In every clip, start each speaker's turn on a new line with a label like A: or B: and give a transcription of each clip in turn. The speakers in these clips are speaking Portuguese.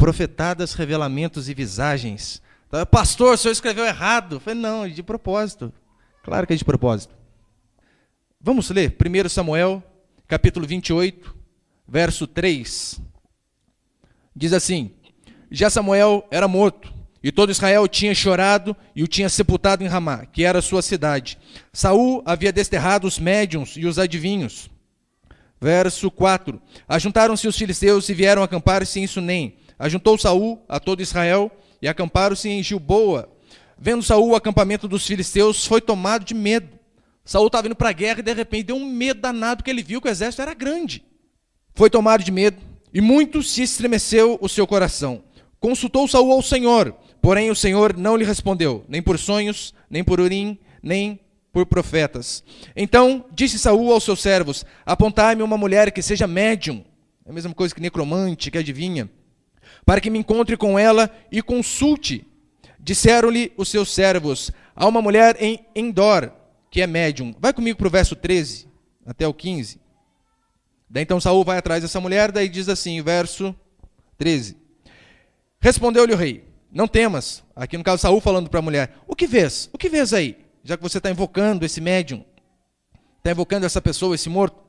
A: Profetadas, revelamentos e visagens. Pastor, o senhor escreveu errado. Eu falei, não, é de propósito. Claro que é de propósito. Vamos ler 1 Samuel, capítulo 28, verso 3. Diz assim: já Samuel era morto, e todo Israel tinha chorado e o tinha sepultado em Ramá, que era a sua cidade. Saul havia desterrado os médiuns e os adivinhos. Verso 4. Ajuntaram-se os filisteus e vieram acampar-se em Sunem. Ajuntou Saul a todo Israel e acamparam-se em Gilboa. Vendo Saul o acampamento dos filisteus, foi tomado de medo. Saul estava indo para a guerra e de repente deu um medo danado, porque ele viu que o exército era grande. Foi tomado de medo e muito se estremeceu o seu coração. Consultou Saul ao Senhor, porém o Senhor não lhe respondeu, nem por sonhos, nem por Urim, nem por profetas. Então disse Saul aos seus servos: apontai-me uma mulher que seja médium, é a mesma coisa que necromante, que adivinha, para que me encontre com ela e consulte. Disseram-lhe os seus servos: há uma mulher em Endor, que é médium. Vai comigo para o verso 13, até o 15. Daí então Saul vai atrás dessa mulher, daí diz assim, verso 13. Respondeu-lhe o rei: não temas. Aqui no caso Saul falando para a mulher: o que vês? O que vês aí? Já que você está invocando esse médium, está invocando essa pessoa, esse morto.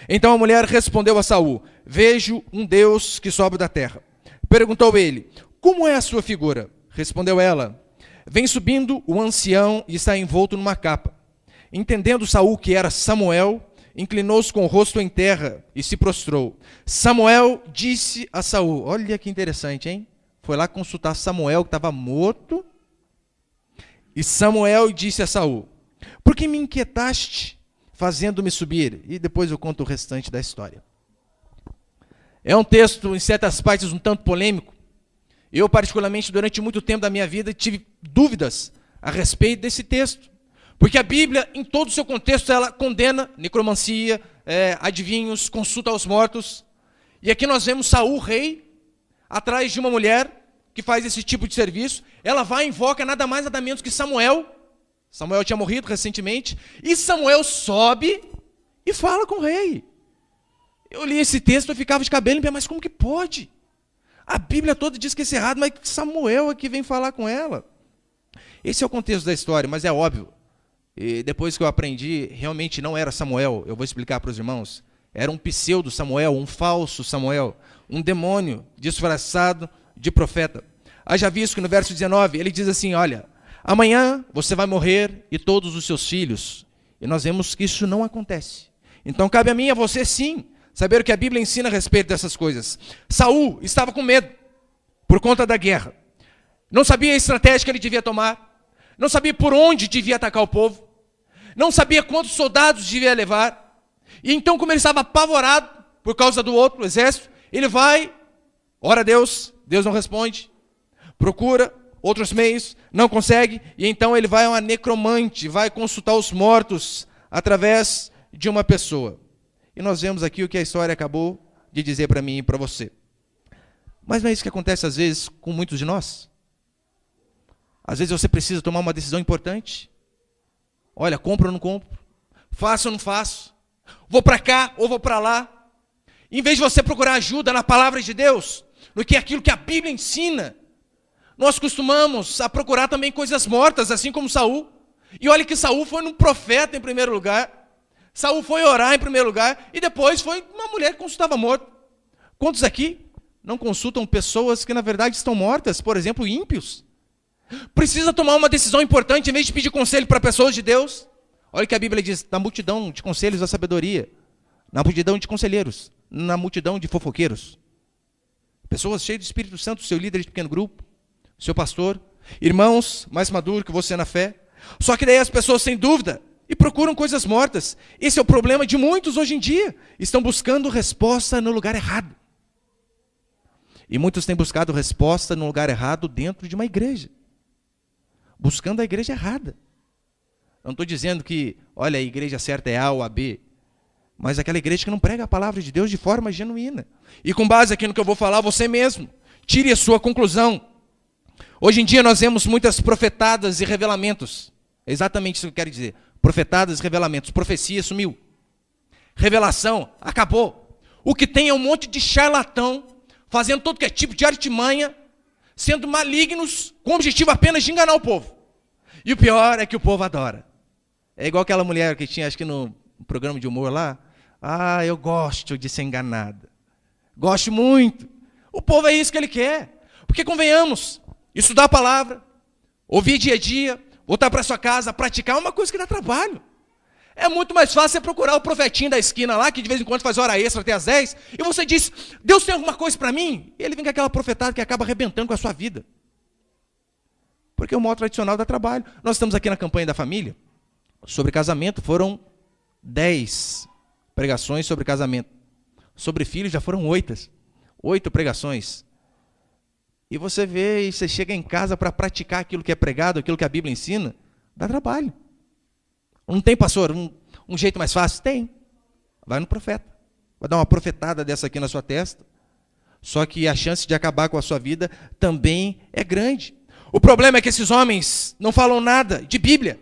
A: Então a mulher respondeu a Saul: vejo um Deus que sobe da terra. Perguntou ele: como é a sua figura? Respondeu ela: vem subindo o ancião e está envolto numa capa. Entendendo Saul que era Samuel, inclinou-se com o rosto em terra e se prostrou. Samuel disse a Saul: olha que interessante, hein? Foi lá consultar Samuel, que estava morto. E Samuel disse a Saul: por que me inquietaste, fazendo-me subir? E depois eu conto o restante da história. É um texto, em certas partes, um tanto polêmico. Eu, particularmente, durante muito tempo da minha vida, tive dúvidas a respeito desse texto. Porque a Bíblia, em todo o seu contexto, ela condena necromancia, adivinhos, consulta aos mortos. E aqui nós vemos Saul, rei, atrás de uma mulher que faz esse tipo de serviço. Ela vai e invoca nada mais, nada menos que Samuel. Samuel tinha morrido recentemente. E Samuel sobe e fala com o rei. Eu li esse texto e ficava de cabelo em pé, mas como que pode? A Bíblia toda diz que isso é errado, mas Samuel aqui vem falar com ela. Esse é o contexto da história, mas é óbvio. E depois que eu aprendi, realmente não era Samuel, eu vou explicar para os irmãos. Era um pseudo Samuel, um falso Samuel, um demônio disfarçado de profeta. Haja visto que no verso 19, ele diz assim, olha, amanhã você vai morrer e todos os seus filhos. E nós vemos que isso não acontece. Então cabe a mim e a você sim, saber o que a Bíblia ensina a respeito dessas coisas. Saul estava com medo por conta da guerra. Não sabia a estratégia que ele devia tomar. Não sabia por onde devia atacar o povo. Não sabia quantos soldados devia levar. E então, como ele estava apavorado por causa do outro exército, ele vai, ora a Deus, Deus não responde. Procura outros meios, não consegue. E então ele vai a uma necromante, vai consultar os mortos através de uma pessoa. E nós vemos aqui o que a história acabou de dizer para mim e para você. Mas não é isso que acontece às vezes com muitos de nós? Às vezes você precisa tomar uma decisão importante. Olha, compro ou não compro? Faço ou não faço? Vou para cá ou vou para lá? Em vez de você procurar ajuda na palavra de Deus, no que é aquilo que a Bíblia ensina, nós costumamos a procurar também coisas mortas, assim como Saul. E olha que Saul foi um profeta em primeiro lugar. Saul foi orar em primeiro lugar e depois foi uma mulher que consultava morto. Quantos aqui não consultam pessoas que na verdade estão mortas, por exemplo, ímpios? Precisa tomar uma decisão importante em vez de pedir conselho para pessoas de Deus. Olha o que a Bíblia diz, na multidão de conselhos da sabedoria, na multidão de conselheiros, na multidão de fofoqueiros. Pessoas cheias do Espírito Santo, seu líder de pequeno grupo, seu pastor, irmãos mais maduros que você na fé. Só que daí as pessoas sem dúvida e procuram coisas mortas. Esse é o problema de muitos hoje em dia. Estão buscando resposta no lugar errado. E muitos têm buscado resposta no lugar errado dentro de uma igreja. Buscando a igreja errada. Não estou dizendo que, olha, a igreja certa é A ou a B. Mas aquela igreja que não prega a palavra de Deus de forma genuína. E com base aqui no que eu vou falar, você mesmo, tire a sua conclusão. Hoje em dia nós vemos muitas profetadas e revelamentos. É exatamente isso que eu quero dizer. Profetadas e revelamentos. Profecia sumiu. Revelação acabou. O que tem é um monte de charlatão fazendo todo que é tipo de artimanha, sendo malignos, com o objetivo apenas de enganar o povo. E o pior é que o povo adora. É igual aquela mulher que tinha, acho que no programa de humor lá, eu gosto de ser enganada. Gosto muito. O povo é isso que ele quer. Porque convenhamos, estudar a palavra, ouvir dia a dia, voltar para sua casa, praticar é uma coisa que dá trabalho. É muito mais fácil você procurar o profetinho da esquina lá, que de vez em quando faz hora extra até às 10, e você diz, Deus tem alguma coisa para mim? E ele vem com aquela profetada que acaba arrebentando com a sua vida. Porque o modo tradicional dá trabalho. Nós estamos aqui na campanha da família, sobre casamento, foram 10 pregações sobre casamento. Sobre filhos já foram 8 pregações. E você vê, e você chega em casa para praticar aquilo que é pregado, aquilo que a Bíblia ensina, dá trabalho. Não tem, pastor, um jeito mais fácil? Tem. Vai no profeta. Vai dar uma profetada dessa aqui na sua testa. Só que a chance de acabar com a sua vida também é grande. O problema é que esses homens não falam nada de Bíblia.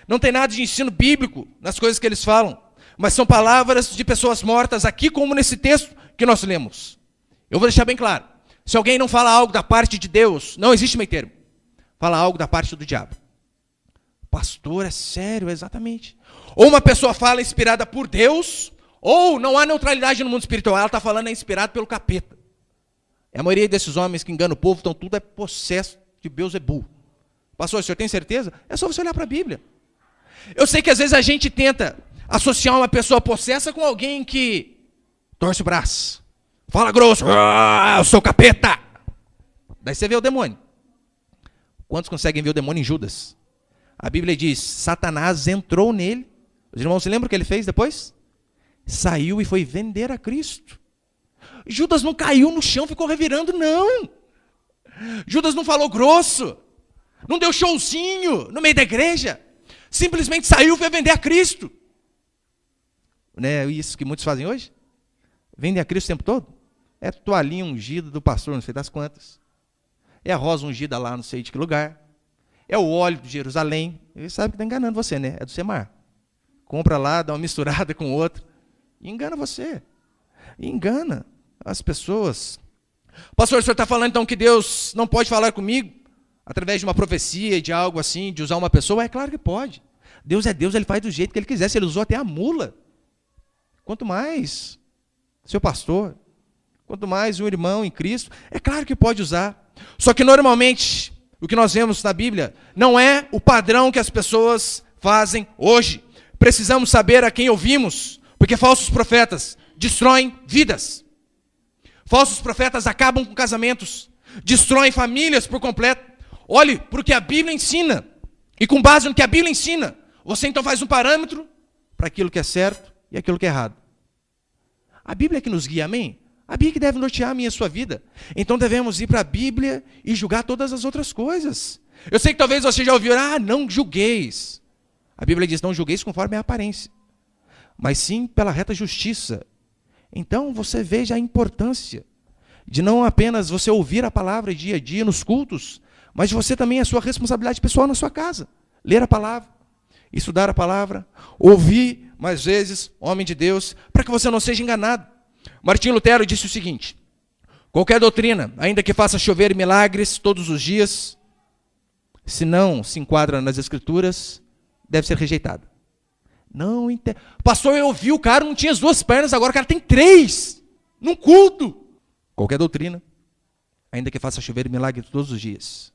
A: Não tem nada de ensino bíblico nas coisas que eles falam. Mas são palavras de pessoas mortas aqui, como nesse texto que nós lemos. Eu vou deixar bem claro. Se alguém não fala algo da parte de Deus, não existe meio termo. Fala algo da parte do diabo. Pastor, é sério, exatamente. Ou uma pessoa fala inspirada por Deus, ou não há neutralidade no mundo espiritual. Ela está falando inspirada pelo capeta. A maioria desses homens que enganam o povo, então tudo é possesso de Beelzebul. Pastor, o senhor tem certeza? É só você olhar para a Bíblia. Eu sei que às vezes a gente tenta associar uma pessoa possessa com alguém que torce o braço, fala grosso, eu sou capeta. Daí você vê o demônio. Quantos conseguem ver o demônio em Judas? A Bíblia diz, Satanás entrou nele. Os irmãos se lembram o que ele fez depois? Saiu e foi vender a Cristo. Judas não caiu no chão, ficou revirando, não. Judas não falou grosso, não deu showzinho no meio da igreja. Simplesmente saiu e foi vender a Cristo. Não é isso que muitos fazem hoje? Vendem a Cristo o tempo todo? É toalhinha ungida do pastor, não sei das quantas. É a rosa ungida lá, não sei de que lugar. É o óleo de Jerusalém. Ele sabe que está enganando você, né? É do Semar. Compra lá, dá uma misturada com o outro. E engana você. E engana as pessoas. Pastor, o senhor está falando então que Deus não pode falar comigo? Através de uma profecia, de algo assim, de usar uma pessoa? É claro que pode. Deus é Deus, ele faz do jeito que ele quiser. Se ele usou até a mula. Quanto mais seu pastor. Quanto mais um irmão em Cristo. É claro que pode usar. Só que normalmente, o que nós vemos na Bíblia não é o padrão que as pessoas fazem hoje. Precisamos saber a quem ouvimos, porque falsos profetas destroem vidas. Falsos profetas acabam com casamentos, destroem famílias por completo. Olhe para o que a Bíblia ensina, e com base no que a Bíblia ensina, você então faz um parâmetro para aquilo que é certo e aquilo que é errado. A Bíblia é que nos guia, amém? A Bíblia que deve nortear a minha e a sua vida. Então devemos ir para a Bíblia e julgar todas as outras coisas. Eu sei que talvez você já ouviu, não julgueis. A Bíblia diz, não julgueis conforme a aparência, mas sim pela reta justiça. Então você veja a importância de não apenas você ouvir a palavra dia a dia nos cultos, mas de você também a sua responsabilidade pessoal na sua casa. Ler a palavra, estudar a palavra, ouvir mais vezes, homem de Deus, para que você não seja enganado. Martinho Lutero disse o seguinte, qualquer doutrina, ainda que faça chover milagres todos os dias, se não se enquadra nas Escrituras, deve ser rejeitada. Não entendo. Pastor, eu ouvi, o cara não tinha as 2 pernas, agora o cara tem 3, num culto. Qualquer doutrina, ainda que faça chover milagres todos os dias,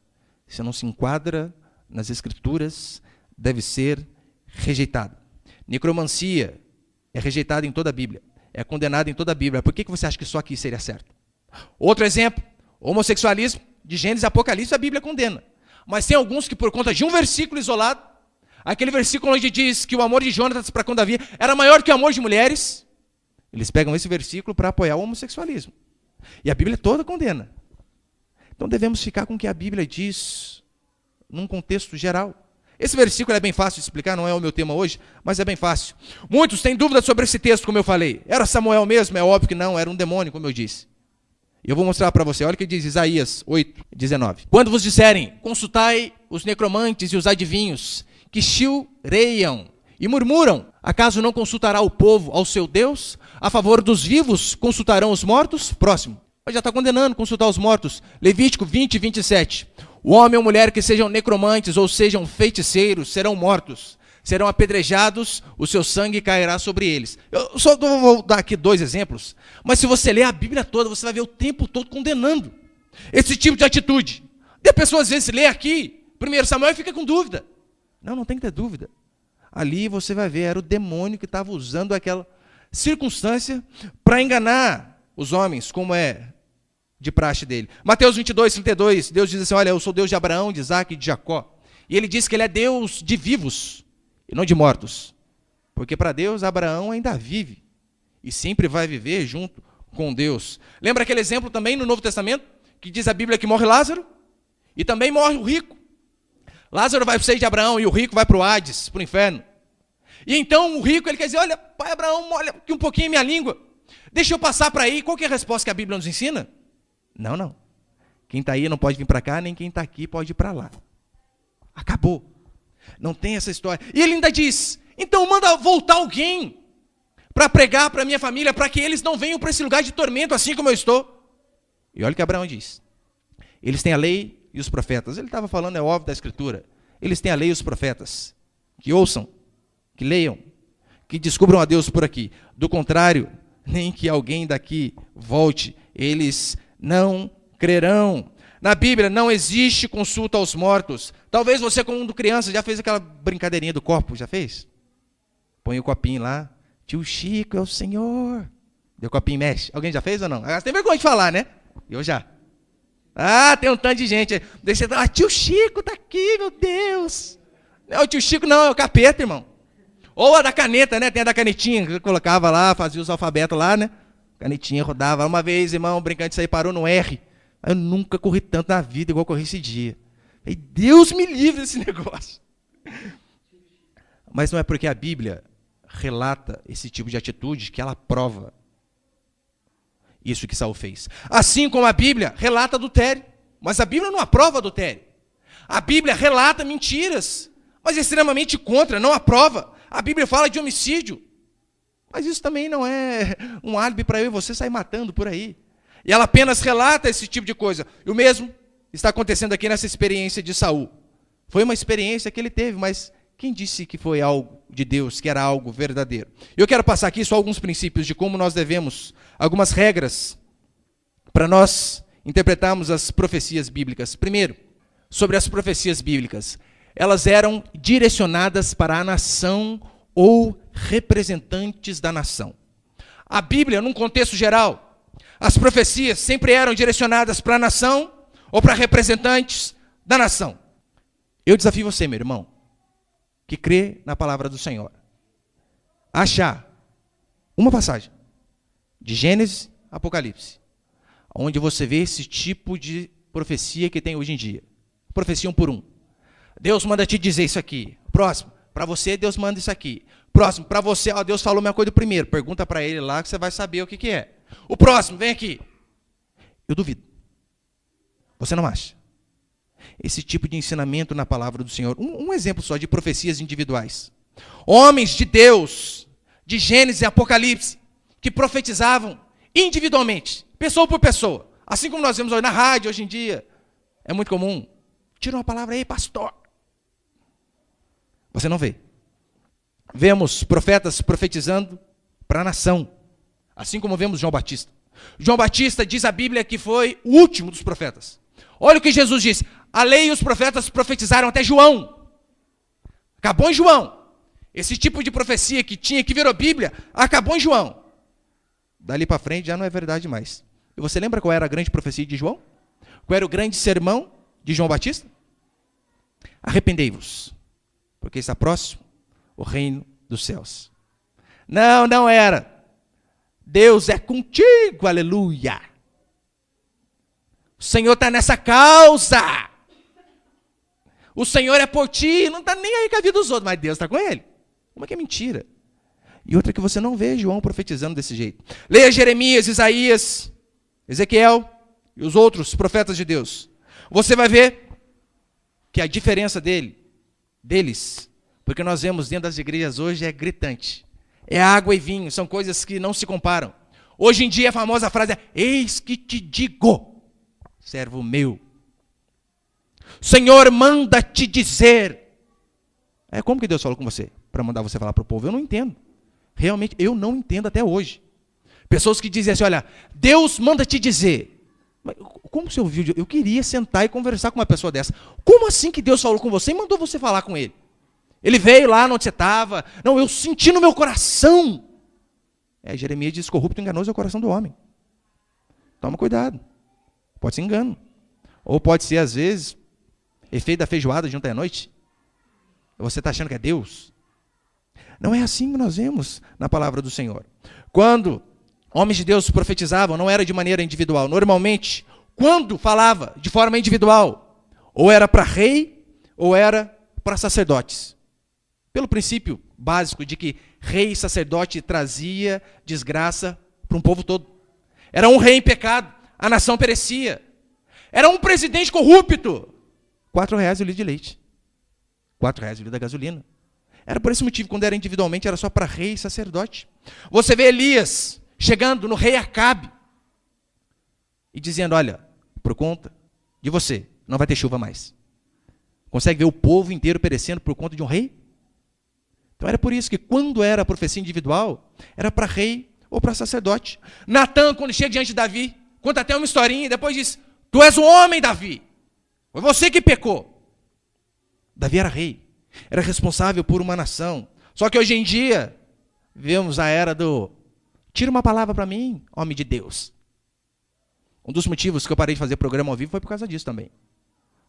A: se não se enquadra nas Escrituras, deve ser rejeitada. Necromancia é rejeitada em toda a Bíblia. É condenado em toda a Bíblia. Por que você acha que só aqui seria certo? Outro exemplo, homossexualismo, de Gênesis e Apocalipse, a Bíblia condena. Mas tem alguns que por conta de um versículo isolado, aquele versículo onde diz que o amor de Jonatas para com Davi era maior que o amor de mulheres, eles pegam esse versículo para apoiar o homossexualismo. E a Bíblia toda condena. Então devemos ficar com o que a Bíblia diz num contexto geral. Esse versículo é bem fácil de explicar, não é o meu tema hoje, mas é bem fácil. Muitos têm dúvidas sobre esse texto, como eu falei. Era Samuel mesmo? É óbvio que não, era um demônio, como eu disse. E eu vou mostrar para você, olha o que diz Isaías 8:19. Quando vos disserem, consultai os necromantes e os adivinhos, que chilreiam e murmuram, acaso não consultará o povo ao seu Deus? A favor dos vivos consultarão os mortos? Próximo. Já está condenando consultar os mortos. Levítico 20, 27. O homem ou mulher que sejam necromantes ou sejam feiticeiros serão mortos. Serão apedrejados, o seu sangue cairá sobre eles. Eu só vou dar aqui 2 exemplos. Mas se você ler a Bíblia toda, você vai ver o tempo todo condenando esse tipo de atitude. E a pessoa às vezes lê aqui, 1 Samuel, e fica com dúvida. Não tem que ter dúvida. Ali você vai ver, era o demônio que estava usando aquela circunstância para enganar os homens, como é de praxe dele. Mateus 22, 32, Deus diz assim, olha, eu sou Deus de Abraão, de Isaac e de Jacó. E ele diz que ele é Deus de vivos e não de mortos. Porque para Deus, Abraão ainda vive e sempre vai viver junto com Deus. Lembra aquele exemplo também no Novo Testamento, que diz a Bíblia que morre Lázaro e também morre o rico. Lázaro vai para o seio de Abraão e o rico vai para o Hades, para o inferno. E então o rico, ele quer dizer, olha, pai Abraão, olha aqui um pouquinho minha língua. Deixa eu passar para aí. Qual que é a resposta que a Bíblia nos ensina? Não. Quem está aí não pode vir para cá, nem quem está aqui pode ir para lá. Acabou. Não tem essa história. E ele ainda diz, então manda voltar alguém para pregar para a minha família, para que eles não venham para esse lugar de tormento, assim como eu estou. E olha o que Abraão diz. Eles têm a lei e os profetas. Ele estava falando, é óbvio, da Escritura. Eles têm a lei e os profetas. Que ouçam, que leiam, que descubram a Deus por aqui. Do contrário, nem que alguém daqui volte, eles não crerão. Na Bíblia não existe consulta aos mortos. Talvez você, quando criança, já fez aquela brincadeirinha do copo, já fez? Põe o copinho lá, tio Chico é o Senhor. E o copinho mexe. Alguém já fez ou não? Você tem vergonha de falar, né? Eu já. Tem um tanto de gente. Daí você fala, tio Chico tá aqui, meu Deus. Não, o tio Chico não, é o capeta, irmão. Ou a da caneta, né? Tem a da canetinha, que eu colocava lá, fazia os alfabetos lá, né? Canetinha rodava. Uma vez, irmão, brincando disso aí, parou no R. Eu nunca corri tanto na vida igual corri esse dia. E Deus me livre desse negócio. Mas não é porque a Bíblia relata esse tipo de atitude que ela prova isso que Saul fez. Assim como a Bíblia relata adultério. Mas a Bíblia não aprova adultério. A Bíblia relata mentiras, mas extremamente contra, não aprova. A Bíblia fala de homicídio. Mas isso também não é um álibi para eu e você sair matando por aí. E ela apenas relata esse tipo de coisa. E o mesmo está acontecendo aqui nessa experiência de Saul. Foi uma experiência que ele teve, mas quem disse que foi algo de Deus, que era algo verdadeiro? Eu quero passar aqui só alguns princípios de como nós devemos, algumas regras, para nós interpretarmos as profecias bíblicas. Primeiro, sobre as profecias bíblicas. Elas eram direcionadas para a nação ou representantes da nação. A Bíblia, num contexto geral, as profecias sempre eram direcionadas para a nação ou para representantes da nação. Eu desafio você, meu irmão, que crê na palavra do Senhor, a achar uma passagem de Gênesis, Apocalipse, onde você vê esse tipo de profecia que tem hoje em dia. Profecia 1 por 1. Deus manda te dizer isso aqui. Próximo, para você, Deus manda isso aqui. Próximo, para você, Deus falou uma coisa primeiro. Pergunta para ele lá que você vai saber o que é. O próximo, vem aqui. Eu duvido. Você não acha? Esse tipo de ensinamento na palavra do Senhor. Um exemplo só de profecias individuais. Homens de Deus, de Gênesis e Apocalipse, que profetizavam individualmente, pessoa por pessoa. Assim como nós vemos hoje na rádio, hoje em dia. É muito comum. Tira uma palavra aí, pastor. Você não vê. Vemos profetas profetizando para a nação. Assim como vemos João Batista. João Batista diz a Bíblia que foi o último dos profetas. Olha o que Jesus disse. A lei e os profetas profetizaram até João. Acabou em João. Esse tipo de profecia que tinha, que virou Bíblia, acabou em João. Dali para frente já não é verdade mais. E você lembra qual era a grande profecia de João? Qual era o grande sermão de João Batista? Arrependei-vos, porque está próximo o reino dos céus. Não, não era. Deus é contigo, aleluia. O Senhor está nessa causa. O Senhor é por ti, não está nem aí com a vida dos outros, mas Deus está com ele. Uma que é mentira. E outra que você não vê João profetizando desse jeito. Leia Jeremias, Isaías, Ezequiel e os outros profetas de Deus. Você vai ver que a diferença deles, porque nós vemos dentro das igrejas hoje, é gritante. É água e vinho, são coisas que não se comparam. Hoje em dia a famosa frase é: eis que te digo, servo meu. Senhor manda te dizer. Como que Deus falou com você? Para mandar você falar para o povo? Eu não entendo. Realmente, eu não entendo até hoje. Pessoas que dizem assim: olha, Deus manda te dizer. Mas como você ouviu? Eu queria sentar e conversar com uma pessoa dessa. Como assim que Deus falou com você e mandou você falar com ele? Ele veio lá onde você estava. Não, eu senti no meu coração. Jeremias diz: corrupto e enganoso é o coração do homem. Toma cuidado. Pode ser engano. Ou pode ser, às vezes, efeito da feijoada de ontem à noite. Você está achando que é Deus? Não é assim que nós vemos na palavra do Senhor. Quando homens de Deus profetizavam, não era de maneira individual. Normalmente, quando falava de forma individual, ou era para rei, ou era para sacerdotes. Pelo princípio básico de que rei e sacerdote trazia desgraça para um povo todo. Era um rei em pecado, a nação perecia. Era um presidente corrupto, R$4 o litro de leite. R$4 o litro da gasolina. Era por esse motivo, quando era individualmente, era só para rei e sacerdote. Você vê Elias chegando no rei Acabe e dizendo: olha, por conta de você, não vai ter chuva mais. Consegue ver o povo inteiro perecendo por conta de um rei? Então era por isso que quando era a profecia individual, era para rei ou para sacerdote. Natã, quando chega diante de Davi, conta até uma historinha e depois diz: tu és um homem, Davi. Foi você que pecou. Davi era rei, era responsável por uma nação. Só que hoje em dia, vemos a era do: tira uma palavra para mim, homem de Deus. Um dos motivos que eu parei de fazer programa ao vivo foi por causa disso também.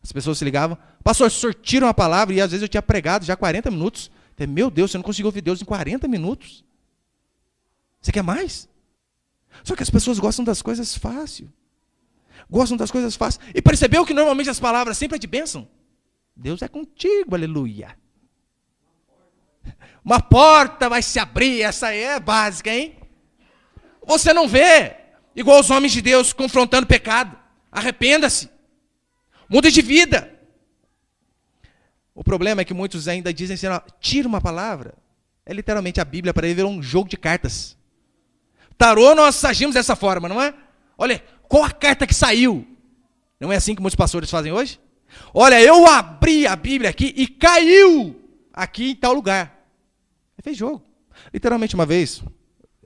A: As pessoas se ligavam: pastor, o senhor tira uma palavra, e às vezes eu tinha pregado já 40 minutos. Meu Deus, você não conseguiu ouvir Deus em 40 minutos? Você quer mais? Só que as pessoas gostam das coisas fáceis. Gostam das coisas fáceis. E percebeu que normalmente as palavras sempre é de bênção? Deus é contigo, aleluia. Uma porta vai se abrir, essa aí é básica, hein? Você não vê, igual os homens de Deus confrontando pecado. Arrependa-se. Muda de vida. O problema é que muitos ainda dizem assim: tira uma palavra. É literalmente a Bíblia para ele virar um jogo de cartas. Tarô nós agimos dessa forma, não é? Olha, qual a carta que saiu? Não é assim que muitos pastores fazem hoje? Olha, eu abri a Bíblia aqui e caiu aqui em tal lugar. Ele fez jogo. Literalmente uma vez,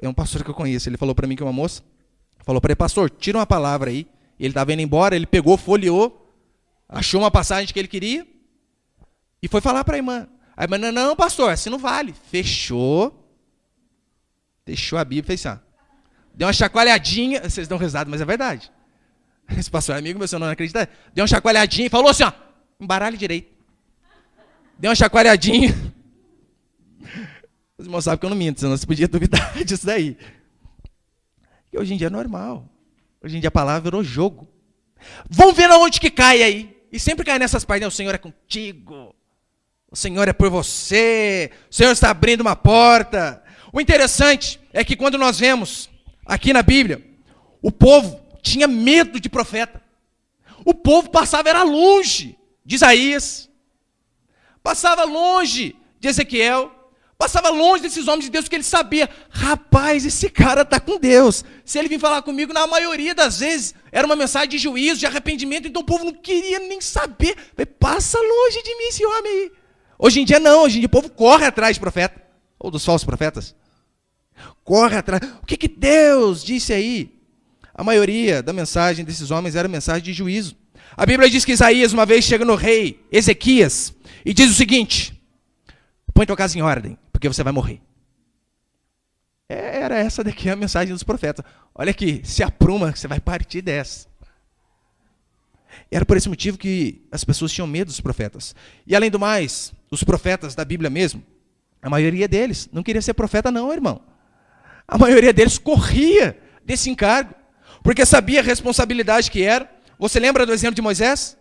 A: é um pastor que eu conheço, ele falou para mim que uma moça falou para ele: pastor, tira uma palavra aí. Ele estava indo embora, ele pegou, folheou, achou uma passagem que ele queria e foi falar para a irmã. A irmã: não, pastor, assim não vale. Fechou a Bíblia, fez assim, deu uma chacoalhadinha. Vocês dão risada, mas é verdade. Esse pastor é amigo meu, você não acredita? Deu uma chacoalhadinha e falou assim: embaralhe direito. Deu uma chacoalhadinha. Os irmãos sabem que eu não minto, senão você podia duvidar disso daí. E hoje em dia é normal. Hoje em dia a palavra virou jogo. Vamos ver aonde que cai aí. E sempre cai nessas partes: o Senhor é contigo. O Senhor é por você. O Senhor está abrindo uma porta. O interessante é que quando nós vemos aqui na Bíblia, o povo tinha medo de profeta. O povo passava, era longe de Isaías. Passava longe de Ezequiel. Passava longe desses homens de Deus, porque ele sabia: rapaz, esse cara está com Deus. Se ele vir falar comigo, na maioria das vezes, era uma mensagem de juízo, de arrependimento, então o povo não queria nem saber. Passa longe de mim esse homem aí. Hoje em dia não, hoje em dia o povo corre atrás de profeta, ou dos falsos profetas. Corre atrás. O que Deus disse aí? A maioria da mensagem desses homens era mensagem de juízo. A Bíblia diz que Isaías uma vez chega no rei Ezequias e diz o seguinte: põe tua casa em ordem, porque você vai morrer. Era essa daqui a mensagem dos profetas. Olha aqui, se apruma que você vai partir dessa. Era por esse motivo que as pessoas tinham medo dos profetas. E além do mais, os profetas da Bíblia mesmo, a maioria deles não queria ser profeta não, irmão. A maioria deles corria desse encargo, porque sabia a responsabilidade que era. Você lembra do exemplo de Moisés?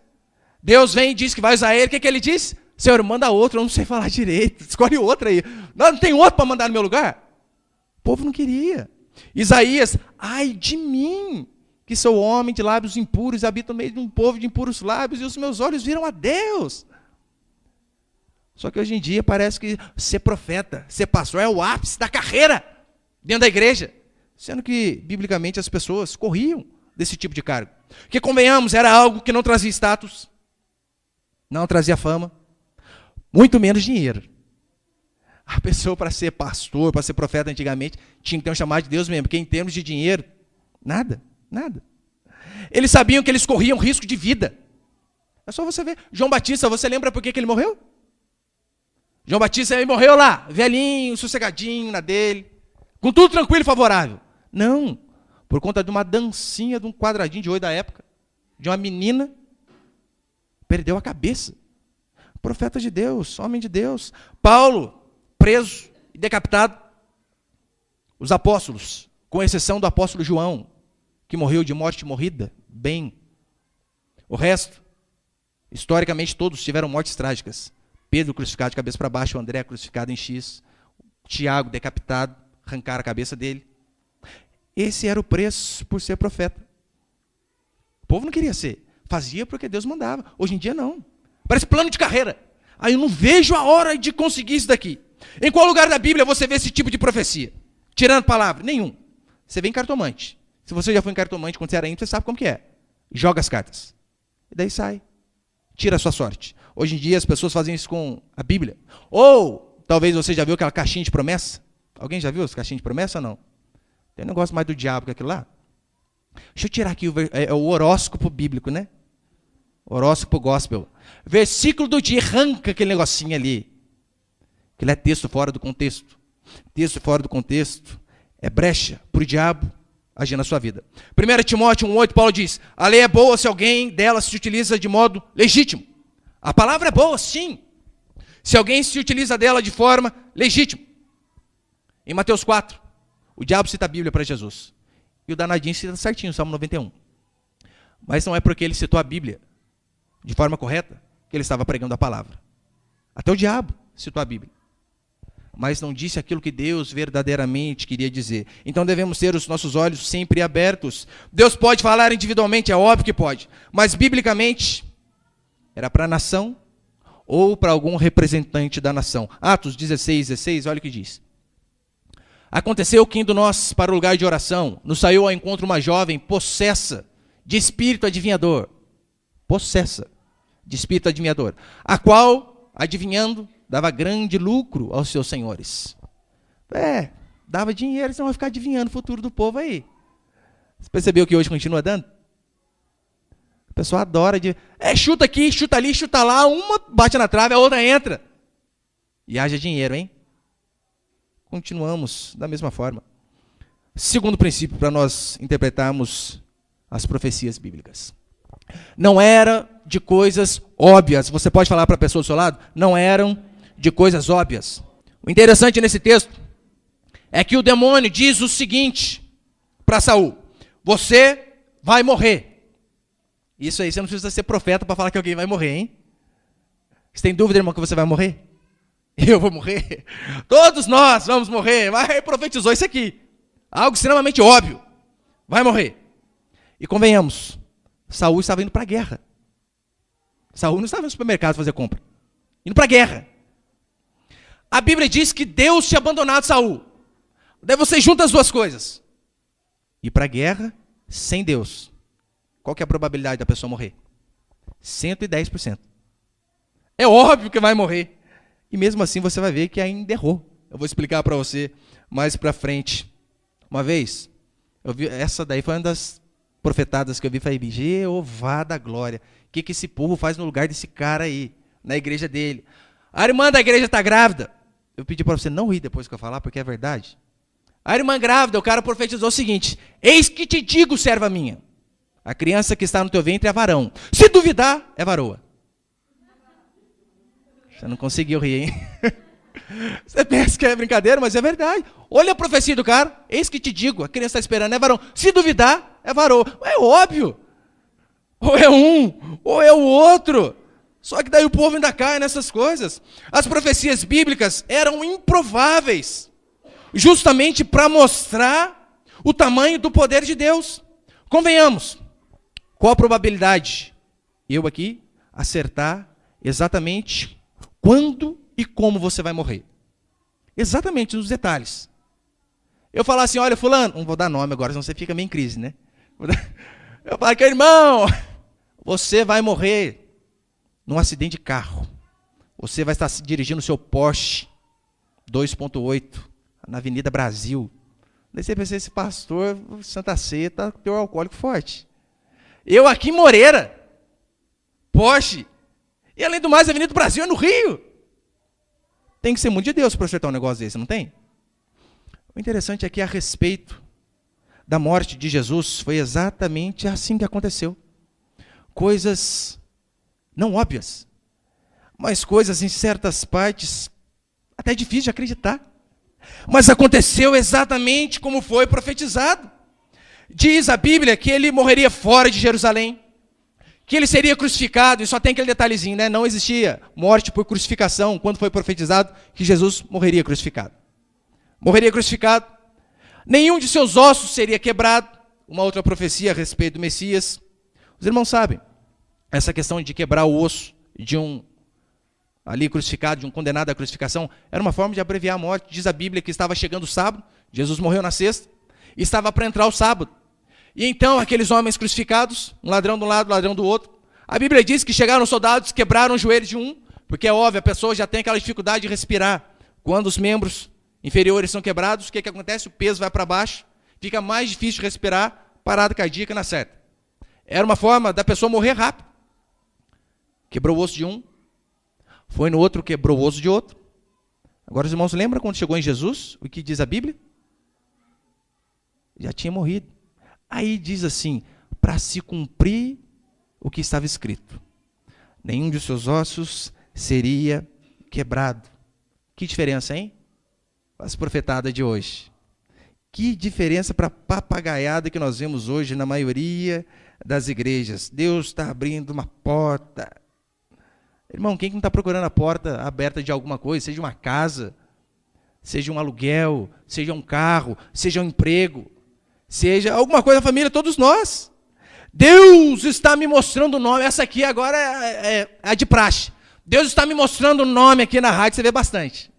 A: Deus vem e diz que vai usar ele. O que ele diz? Senhor, manda outro, eu não sei falar direito. Escolhe outro aí. Não tem outro para mandar no meu lugar? O povo não queria. Isaías: ai de mim, que sou homem de lábios impuros, e habito no meio de um povo de impuros lábios, e os meus olhos viram a Deus. Só que hoje em dia parece que ser profeta, ser pastor é o ápice da carreira dentro da igreja. Sendo que, biblicamente, as pessoas corriam desse tipo de cargo. Que, convenhamos, era algo que não trazia status, não trazia fama, muito menos dinheiro. A pessoa, para ser pastor, para ser profeta antigamente, tinha que ter um chamado de Deus mesmo, porque em termos de dinheiro, nada, nada. Eles sabiam que eles corriam risco de vida. É só você ver. João Batista, você lembra por que ele morreu? João Batista ele morreu lá, velhinho, sossegadinho na dele, com tudo tranquilo e favorável. Não, por conta de uma dancinha de um quadradinho de oi da época, de uma menina, perdeu a cabeça. Profeta de Deus, homem de Deus. Paulo, preso e decapitado. Os apóstolos, com exceção do apóstolo João, que morreu de morte morrida, bem. O resto, historicamente, todos tiveram mortes trágicas. Pedro crucificado de cabeça para baixo, André crucificado em X, Tiago decapitado, arrancaram a cabeça dele. Esse era o preço por ser profeta. O povo não queria ser, fazia porque Deus mandava. Hoje em dia não. Parece plano de carreira. Aí eu não vejo a hora de conseguir isso daqui. Em qual lugar da Bíblia você vê esse tipo de profecia? Tirando palavra? Nenhum. Você vê em cartomante. Se você já foi em cartomante quando você era ímpio, você sabe como que é. Joga as cartas. E daí sai. Tira a sua sorte. Hoje em dia as pessoas fazem isso com a Bíblia. Ou, talvez você já viu aquela caixinha de promessa. Alguém já viu essa caixinha de promessa ou não? Tem um negócio mais do diabo que aquilo lá. Deixa eu tirar aqui o horóscopo bíblico, né? Horóscopo gospel. Versículo do dia, arranca aquele negocinho ali. Aquilo é texto fora do contexto. Texto fora do contexto é brecha para o diabo agir na sua vida. 1 Timóteo 1,8, Paulo diz, a lei é boa se alguém dela se utiliza de modo legítimo. A palavra é boa, sim. Se alguém se utiliza dela de forma legítima. Em Mateus 4, o diabo cita a Bíblia para Jesus. E o danadinho cita certinho, Salmo 91. Mas não é porque ele citou a Bíblia de forma correta que ele estava pregando a palavra. Até o diabo citou a Bíblia. Mas não disse aquilo que Deus verdadeiramente queria dizer. Então devemos ter os nossos olhos sempre abertos. Deus pode falar individualmente, é óbvio que pode. Mas biblicamente, era para a nação ou para algum representante da nação. Atos 16, olha o que diz. Aconteceu que indo nós para o lugar de oração, nos saiu ao encontro uma jovem possessa de espírito adivinhador. Possessa de espírito adivinhador. A qual, adivinhando, dava grande lucro aos seus senhores. Dava dinheiro, senão vai ficar adivinhando o futuro do povo aí. Você percebeu que hoje continua dando? A pessoa adora de... chuta aqui, chuta ali, chuta lá, uma bate na trave, a outra entra. E haja dinheiro, hein? Continuamos da mesma forma. Segundo princípio para nós interpretarmos as profecias bíblicas. Não era de coisas óbvias. Você pode falar para a pessoa do seu lado? Não eram de coisas óbvias. O interessante nesse texto é que o demônio diz o seguinte para Saul: você vai morrer. Isso aí, você não precisa ser profeta para falar que alguém vai morrer, hein? Você tem dúvida, irmão, que você vai morrer? Eu vou morrer? Todos nós vamos morrer. Mas profetizou isso aqui. Algo extremamente óbvio. Vai morrer. E convenhamos, Saul estava indo para a guerra. Saul não estava no supermercado fazer compra. Indo para a guerra. A Bíblia diz que Deus tinha abandonado Saul. Daí você junta as duas coisas. Ir para a guerra sem Deus. Qual que é a probabilidade da pessoa morrer? 110%. É óbvio que vai morrer. E mesmo assim você vai ver que ainda errou. Eu vou explicar para você mais para frente. Uma vez, eu vi, essa daí foi uma das profetadas que eu vi, falei, Jeová da glória, o que esse povo faz no lugar desse cara aí, na igreja dele? A irmã da igreja está grávida. Eu pedi para você não rir depois que eu falar, porque é verdade. A irmã grávida, o cara profetizou o seguinte: eis que te digo, serva minha, a criança que está no teu ventre é varão. Se duvidar, é varoa. Você não conseguiu rir, hein? Você pensa que é brincadeira, mas é verdade. Olha a profecia do cara. Eis que te digo, a criança está esperando, é varão. Se duvidar, é varoa. É óbvio. Ou é um, ou é o outro. Só que daí o povo ainda cai nessas coisas. As profecias bíblicas eram improváveis, justamente para mostrar o tamanho do poder de Deus. Convenhamos, qual a probabilidade? Eu aqui acertar exatamente quando e como você vai morrer. Exatamente nos detalhes. Eu falar assim, olha, fulano, não vou dar nome agora, senão você fica meio em crise, né? Eu falo que, irmão, você vai morrer num acidente de carro. Você vai estar dirigindo o seu Porsche 2.8 na Avenida Brasil. Daí você pensa, esse pastor, Santa Ceia, tá com teor alcoólico forte. Eu aqui em Moreira, Porsche, e além do mais, a Avenida Brasil é no Rio. Tem que ser muito de Deus para acertar um negócio desse, não tem? O interessante é que a respeito da morte de Jesus, foi exatamente assim que aconteceu. Coisas não óbvias, mas coisas em certas partes até difícil de acreditar. Mas aconteceu exatamente como foi profetizado. Diz a Bíblia que ele morreria fora de Jerusalém, que ele seria crucificado, e só tem aquele detalhezinho, né? Não existia morte por crucificação quando foi profetizado que Jesus morreria crucificado. Morreria crucificado, nenhum de seus ossos seria quebrado, uma outra profecia a respeito do Messias. Os irmãos sabem, essa questão de quebrar o osso de um ali crucificado, de um condenado à crucificação, era uma forma de abreviar a morte. Diz a Bíblia que estava chegando o sábado, Jesus morreu na sexta, e estava para entrar o sábado. E então aqueles homens crucificados, um ladrão de um lado, um ladrão do outro, a Bíblia diz que chegaram os soldados, quebraram os joelhos de um, porque é óbvio, a pessoa já tem aquela dificuldade de respirar. Quando os membros inferiores são quebrados, o que acontece? O peso vai para baixo, fica mais difícil de respirar, parada cardíaca na certa. Era uma forma da pessoa morrer rápido. Quebrou o osso de um, foi no outro, quebrou o osso de outro. Agora os irmãos lembram quando chegou em Jesus, o que diz a Bíblia? Já tinha morrido. Aí diz assim, para se cumprir o que estava escrito. Nenhum de seus ossos seria quebrado. Que diferença, hein? As profetadas de hoje. Que diferença para a papagaiada que nós vemos hoje na maioria das igrejas. Deus está abrindo uma porta. Irmão, quem que não está procurando a porta aberta de alguma coisa, seja uma casa, seja um aluguel, seja um carro, seja um emprego, seja alguma coisa da família, todos nós. Deus está me mostrando o nome, essa aqui agora é a de praxe. Deus está me mostrando o nome aqui na rádio, você vê bastante.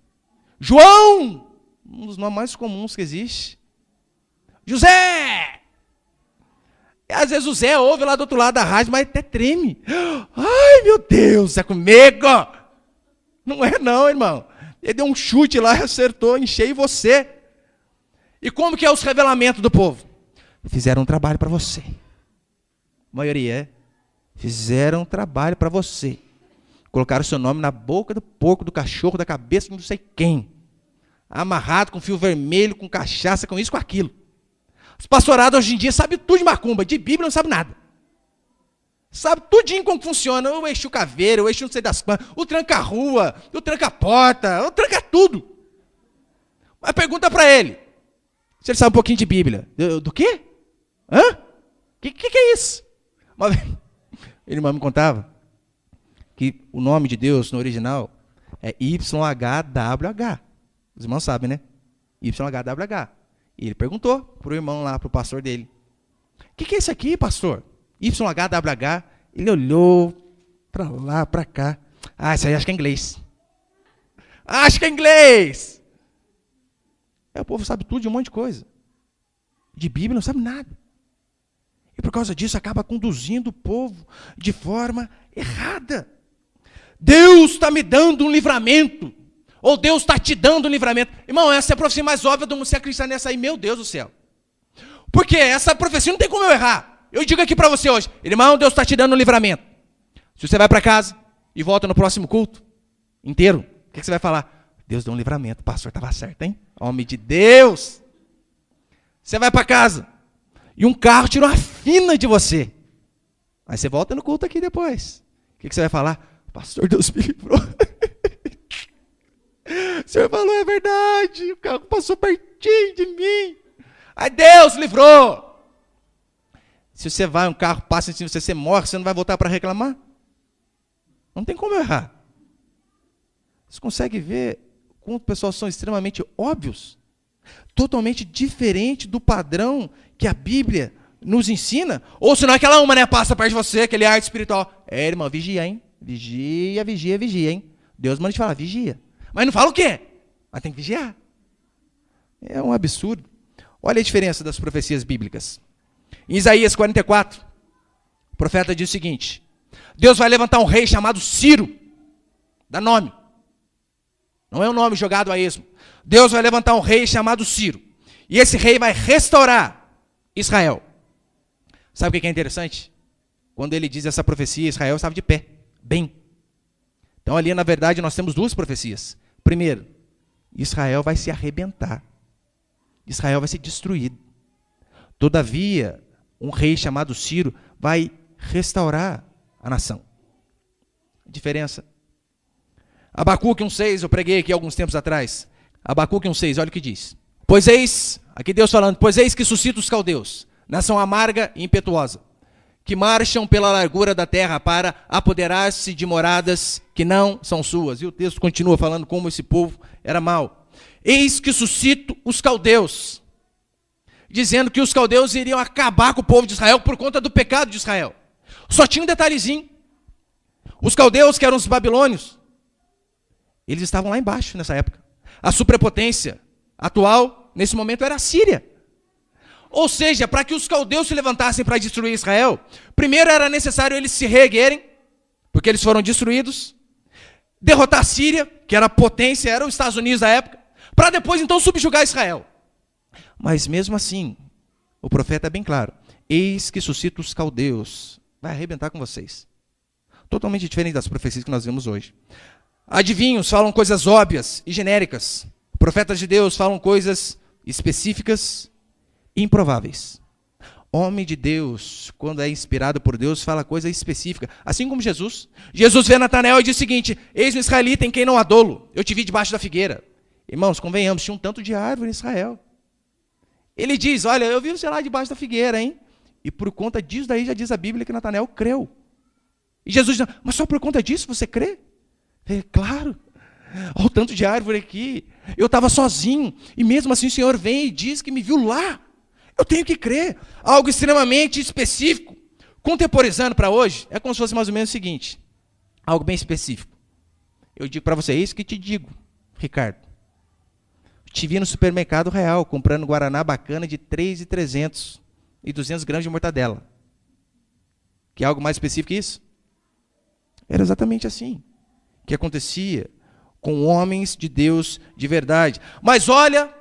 A: João, um dos nomes mais comuns que existe. José! E às vezes o Zé ouve lá do outro lado da rádio, mas até treme. Ai, meu Deus, é comigo! Não é não, irmão. Ele deu um chute lá, acertou em cheio você. E como que é os revelamentos do povo? Fizeram um trabalho para você. A maioria é. Fizeram um trabalho para você. Colocaram o seu nome na boca do porco, do cachorro, da cabeça de não sei quem. Amarrado com fio vermelho, com cachaça, com isso, com aquilo. Os pastorados hoje em dia sabem tudo de macumba, de Bíblia não sabe nada. Sabe tudinho como funciona, o Exu Caveira, o Exu não sei das quantas, o tranca-rua, o tranca-porta, o tranca-tudo. Mas pergunta para ele, se ele sabe um pouquinho de Bíblia. Do quê? Hã? Que é isso? Uma vez, ele me contava que o nome de Deus no original é YHWH. Os irmãos sabem, né? YHWH. E ele perguntou para o irmão lá, para o pastor dele. O que é isso aqui, pastor? YHWH. Ele olhou para lá, para cá. Ah, isso aí acho que é inglês. Acho que é inglês. O povo sabe tudo de um monte de coisa. De Bíblia não sabe nada. E por causa disso acaba conduzindo o povo de forma errada. Deus está me dando um livramento. Ou Deus está te dando um livramento. Irmão, essa é a profecia mais óbvia do mundo. Você acreditar nessa aí, meu Deus do céu. Porque essa profecia não tem como eu errar. Eu digo aqui para você hoje, irmão, Deus está te dando um livramento. Se você vai para casa e volta no próximo culto inteiro, o que você vai falar? Deus deu um livramento, o pastor estava certo, hein? Homem de Deus. Você vai para casa e um carro tirou uma fina de você. Aí você volta no culto aqui depois. O que você vai falar? Pastor, Deus me livrou. O senhor falou, é verdade, o carro passou pertinho de mim. Aí Deus livrou. Se você vai, um carro passa em cima de você, você morre, você não vai voltar para reclamar? Não tem como errar. Você consegue ver como os pessoal são extremamente óbvios? Totalmente diferente do padrão que a Bíblia nos ensina? Ou senão aquela uma, né, passa perto de você, aquele arte espiritual. É, irmão, vigia, hein? Vigia, vigia, vigia, hein? Deus manda te falar, vigia. Mas não fala o quê? Mas tem que vigiar. É um absurdo. Olha a diferença das profecias bíblicas. Em Isaías 44, o profeta diz o seguinte: Deus vai levantar um rei chamado Ciro. Dá nome. Não é um nome jogado a esmo. Deus vai levantar um rei chamado Ciro. E esse rei vai restaurar Israel. Sabe o que é interessante? Quando ele diz essa profecia, Israel estava de pé, bem. Então ali, na verdade, nós temos duas profecias. Primeiro, Israel vai se arrebentar. Israel vai ser destruído. Todavia, um rei chamado Ciro vai restaurar a nação. A diferença. Abacuque 1,6, eu preguei aqui alguns tempos atrás. Abacuque 1,6, olha o que diz. Pois eis, aqui Deus falando, pois eis que suscita os caldeus, nação amarga e impetuosa, que marcham pela largura da terra para apoderar-se de moradas que não são suas. E o texto continua falando como esse povo era mau. Eis que suscito os caldeus, dizendo que os caldeus iriam acabar com o povo de Israel por conta do pecado de Israel. Só tinha um detalhezinho. Os caldeus, que eram os babilônios, eles estavam lá embaixo nessa época. A superpotência atual, nesse momento, era a Síria. Ou seja, para que os caldeus se levantassem para destruir Israel, primeiro era necessário eles se reerguerem, porque eles foram destruídos, derrotar a Síria, que era a potência, era os Estados Unidos da época, para depois então subjugar Israel. Mas mesmo assim, o profeta é bem claro: eis que suscita os caldeus, vai arrebentar com vocês. Totalmente diferente das profecias que nós vemos hoje. Adivinhos falam coisas óbvias e genéricas. Profetas de Deus falam coisas específicas e improváveis. Homem de Deus, quando é inspirado por Deus, fala coisa específica. Assim como Jesus. Jesus vê Natanael e diz o seguinte: eis um israelita em quem não há dolo. Eu te vi debaixo da figueira. Irmãos, convenhamos, tinha um tanto de árvore em Israel. Ele diz: olha, eu vi você lá debaixo da figueira, hein? E por conta disso daí já diz a Bíblia que Natanael creu. E Jesus diz: mas só por conta disso você crê? É claro. Olha o tanto de árvore aqui. Eu estava sozinho. E mesmo assim o Senhor vem e diz que me viu lá. Eu tenho que crer. Algo extremamente específico. Contemporizando para hoje, é como se fosse mais ou menos o seguinte. Algo bem específico. Eu digo para você, é isso que te digo, Ricardo. Te vi no supermercado real, comprando guaraná bacana de 3.300 e 200 gramas de mortadela. Que é algo mais específico que isso? Era exatamente assim que acontecia com homens de Deus de verdade. Mas olha,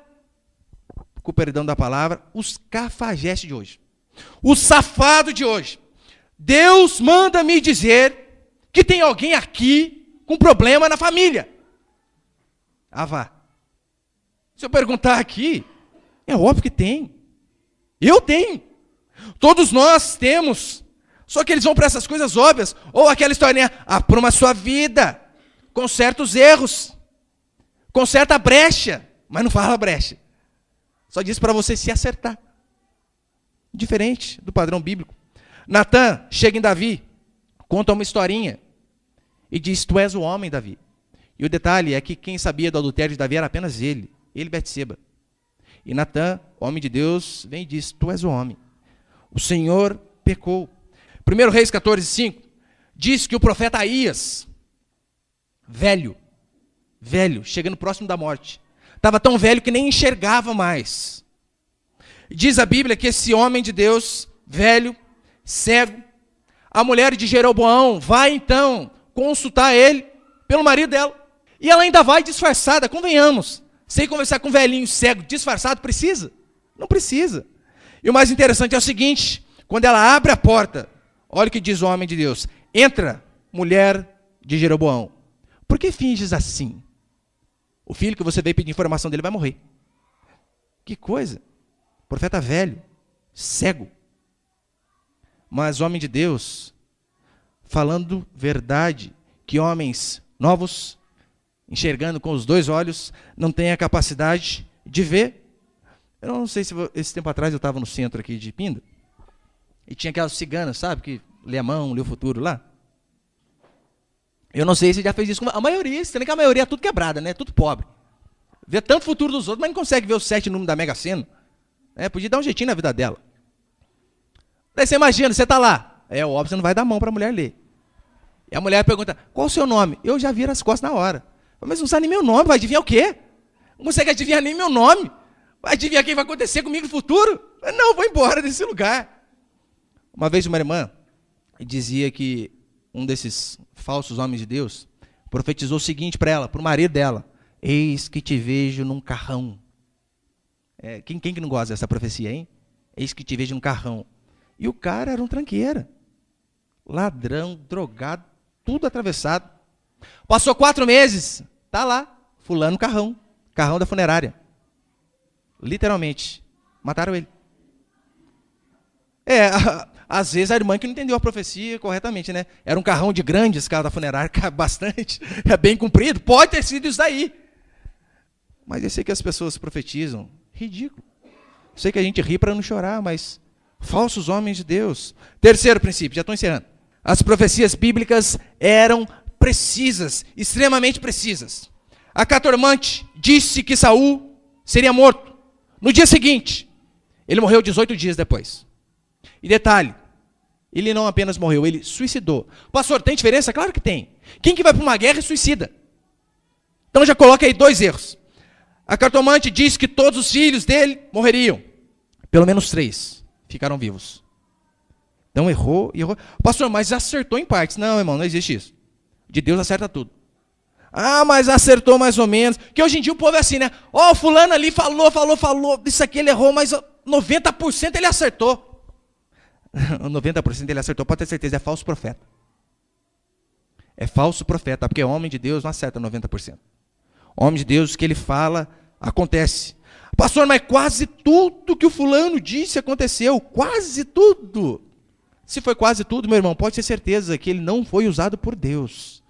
A: com o perdão da palavra, os cafajestes de hoje. O safado de hoje. Deus manda me dizer que tem alguém aqui com problema na família. Ah, vá. Se eu perguntar aqui, é óbvio que tem. Eu tenho. Todos nós temos. Só que eles vão para essas coisas óbvias. Ou aquela historinha: apruma a sua vida, conserta os erros, conserta a brecha. Mas não fala brecha. Só diz para você se acertar. Diferente do padrão bíblico. Natã chega em Davi, conta uma historinha e diz: tu és o homem, Davi. E o detalhe é que quem sabia do adultério de Davi era apenas ele e Betseba. E Natã, homem de Deus, vem e diz: tu és o homem. O Senhor pecou. 1 Reis 14:5 diz que o profeta Aías, velho, chegando próximo da morte, estava tão velho que nem enxergava mais. Diz a Bíblia que esse homem de Deus, velho, cego, a mulher de Jeroboão vai então consultar ele pelo marido dela. E ela ainda vai disfarçada, convenhamos. Sem conversar com um velhinho cego disfarçado, precisa? Não precisa. E o mais interessante é o seguinte: quando ela abre a porta, olha o que diz o homem de Deus: entra, mulher de Jeroboão. Por que finges assim? O filho que você veio pedir informação dele vai morrer. Que coisa. Profeta velho, cego. Mas homem de Deus, falando verdade, que homens novos, enxergando com os dois olhos, não têm a capacidade de ver. Eu não sei se esse tempo atrás eu estava no centro aqui de Pinda, e tinha aquelas ciganas, sabe, que lê a mão, lê o futuro lá. Eu não sei se já fez isso com a maioria, você tem que a maioria é tudo quebrada, né? Tudo pobre. Vê tanto futuro dos outros, mas não consegue ver os 7 números da Mega Sena. Podia dar um jeitinho na vida dela. Daí você imagina, você está lá. É óbvio, você não vai dar mão para a mulher ler. E a mulher pergunta: qual o seu nome? Eu já viro as costas na hora. Mas não sabe nem meu nome, vai adivinhar o quê? Não consegue adivinhar nem meu nome. Vai adivinhar o que vai acontecer comigo no futuro? Não, vou embora desse lugar. Uma vez uma irmã dizia que um desses falsos homens de Deus profetizou o seguinte para ela, para o marido dela: eis que te vejo num carrão. Quem que não gosta dessa profecia, hein? Eis que te vejo num carrão. E o cara era um tranqueira. Ladrão, drogado, tudo atravessado. Passou 4 meses, tá lá, fulano carrão da funerária. Literalmente, mataram ele. Às vezes a irmã que não entendeu a profecia corretamente, né? Era um carrão de grande escala da funerária, bastante, bem comprido, pode ter sido isso daí. Mas eu sei que as pessoas profetizam, ridículo. Eu sei que a gente ri para não chorar, mas falsos homens de Deus. Terceiro princípio, já estou encerrando. As profecias bíblicas eram precisas, extremamente precisas. A cartomante disse que Saul seria morto. No dia seguinte, ele morreu 18 dias depois. E detalhe, ele não apenas morreu, ele suicidou. Pastor, tem diferença? Claro que tem. Quem que vai para uma guerra e suicida? Então já coloca aí 2 erros. A cartomante disse que todos os filhos dele morreriam. Pelo menos 3 ficaram vivos. Então errou e errou. Pastor, mas acertou em partes. Não, irmão, não existe isso. De Deus acerta tudo. Ah, mas acertou mais ou menos. Que hoje em dia o povo é assim, né? Ó, fulano ali falou. Isso aqui ele errou, mas 90% ele acertou. 90% ele acertou, pode ter certeza, é falso profeta. É falso profeta, porque homem de Deus não acerta 90%. Homem de Deus, o que ele fala, acontece. Pastor, mas quase tudo que o fulano disse aconteceu. Quase tudo. Se foi quase tudo, meu irmão, pode ter certeza que ele não foi usado por Deus.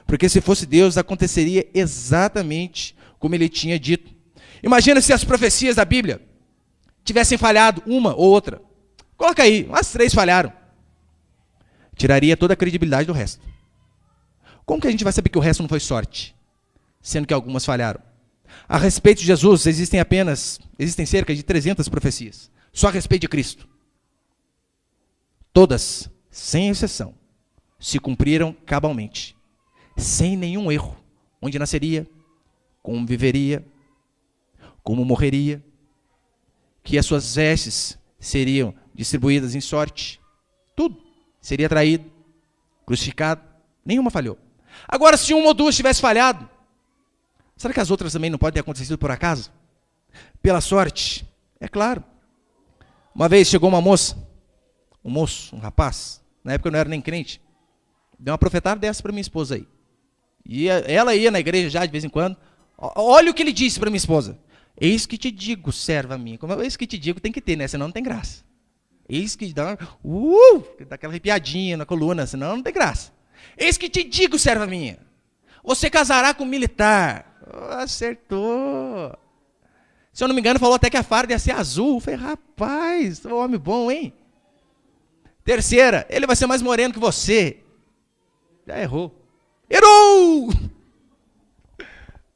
A: Porque se fosse Deus, aconteceria exatamente como ele tinha dito. Imagina se as profecias da Bíblia tivessem falhado uma ou outra. Coloca aí, umas 3 falharam. Tiraria toda a credibilidade do resto. Como que a gente vai saber que o resto não foi sorte? Sendo que algumas falharam. A respeito de Jesus, existem cerca de 300 profecias. Só a respeito de Cristo. Todas, sem exceção, se cumpriram cabalmente. Sem nenhum erro. Onde nasceria, como viveria, como morreria, que as suas vestes seriam distribuídas em sorte, tudo seria traído, crucificado, nenhuma falhou. Agora, se uma ou duas tivesse falhado, será que as outras também não podem ter acontecido por acaso? Pela sorte? É claro. Uma vez chegou uma moça, um rapaz, na época eu não era nem crente, deu uma profetada dessa para minha esposa aí. E ela ia na igreja já de vez em quando. Olha o que ele disse para minha esposa: eis que te digo, serva minha. Eis que te digo, tem que ter, né? Senão não tem graça. Eis que dá aquela arrepiadinha na coluna, senão não tem graça. Eis que te digo, serva minha, você casará com um militar. Acertou. Se eu não me engano, falou até que a farda ia ser azul. Eu falei, rapaz, homem bom, hein? Terceira, ele vai ser mais moreno que você. Já errou. Errou!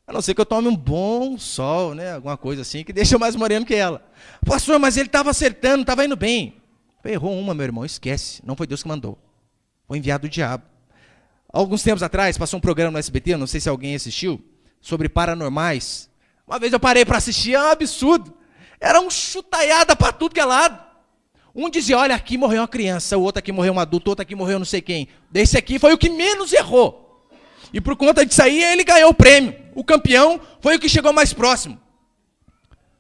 A: A não ser que eu tome um bom sol, né? Alguma coisa assim, que deixa eu mais moreno que ela. Pastor, mas ele estava acertando, estava indo bem. Errou uma, meu irmão, esquece. Não foi Deus que mandou. Foi enviado do diabo. Alguns tempos atrás, passou um programa no SBT, não sei se alguém assistiu, sobre paranormais. Uma vez eu parei para assistir, é um absurdo. Era um chutaiada para tudo que é lado. Um dizia, olha, aqui morreu uma criança, o outro aqui morreu um adulto, o outro aqui morreu não sei quem. Desse aqui foi o que menos errou. E por conta disso aí, ele ganhou o prêmio. O campeão foi o que chegou mais próximo.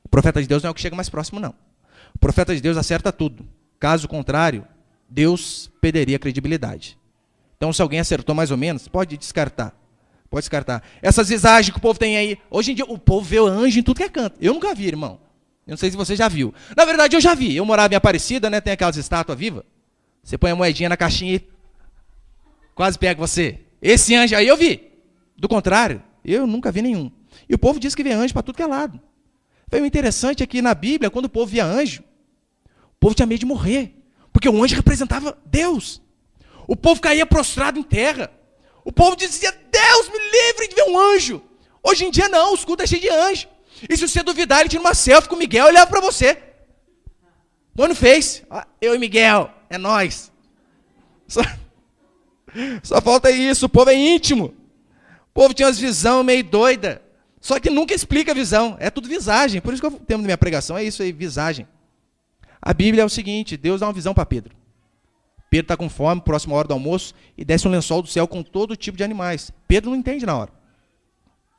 A: O profeta de Deus não é o que chega mais próximo, não. O profeta de Deus acerta tudo. Caso contrário, Deus perderia a credibilidade. Então, se alguém acertou mais ou menos, pode descartar. Pode descartar. Essas visagens que o povo tem aí, hoje em dia, o povo vê o anjo em tudo que é canto. Eu nunca vi, irmão. Eu não sei se você já viu. Na verdade, eu já vi. Eu morava em Aparecida, né? Tem aquelas estátuas vivas. Você põe a moedinha na caixinha e quase pega você. Esse anjo aí eu vi. Do contrário, eu nunca vi nenhum. E o povo diz que vê anjo para tudo que é lado. O interessante é que na Bíblia, quando o povo via anjo, o povo tinha medo de morrer. Porque o anjo representava Deus. O povo caía prostrado em terra. O povo dizia, Deus me livre de ver um anjo. Hoje em dia não, os cultos é cheio de anjo. E se você duvidar, ele tira uma selfie com o Miguel e leva para você. Põe no Face. Eu e Miguel, é nós. Só falta isso, o povo é íntimo. O povo tinha umas visões meio doidas. Só que nunca explica a visão, é tudo visagem. Por isso que o tema da minha pregação é isso aí, visagem. A Bíblia é o seguinte, Deus dá uma visão para Pedro. Pedro está com fome, próxima hora do almoço, e desce um lençol do céu com todo tipo de animais. Pedro não entende na hora.